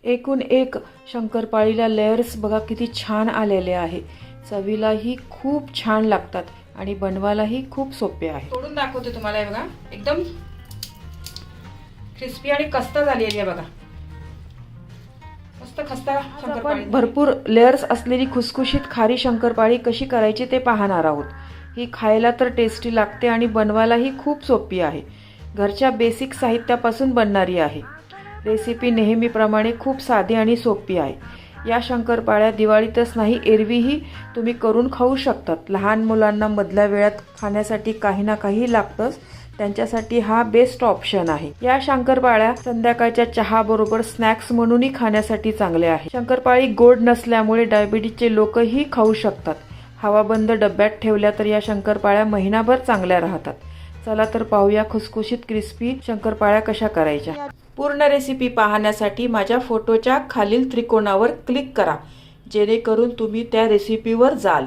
एकूण एक शंकरपाळीला लेयर्स बघा किती छान आलेले आहे. चवीलाही खूप छान लागतात आणि बनवायलाही खूप सोपे आहे. तोडून दाखवते तुम्हाला. हे बघा एकदम क्रिस्पी आणि खस्ता झालेली आहे बघा. मस्त खस्ता शंकरपाळी. भरपूर लेयर्स असलेली खुसखुशीत खारी शंकरपाळी कशी करायची ते पाहणार आहोत. ही खायला तर टेस्टी लागते आणि बनवायलाही खूप सोपी आहे. घरच्या बेसिक साहित्यापासून बनणारी आहे. रेसिपी नेहमीप्रमाणे खूप साधी आणि सोपी आहे. या शंकरपाळ्या दिवाळीतच नाही एरवीही तुम्ही करून खाऊ शकतात. लहान मुलांना मधल्या वेळात खाण्यासाठी काही ना काही लागतंच, त्यांच्यासाठी हा बेस्ट ऑप्शन आहे. या शंकरपाळ्या संध्याकाळच्या चहा बरोबर स्नॅक्स म्हणूनही खाण्यासाठी चांगले आहे. शंकरपाळी गोड नसल्यामुळे डायबिटीजचे लोकही खाऊ शकतात. हवाबंद डब्यात ठेवल्या तर या शंकरपाळ्या महिनाभर चांगल्या राहतात. चला तर पाहूया खुसखुशीत क्रिस्पी शंकरपाळ्या कशा करायच्या. पूर्ण रेसिपी पाहण्यासाठी माझ्या फोटोच्या खालील त्रिकोणावर क्लिक करा, जेणेकरून तुम्ही त्या रेसिपीवर जाल.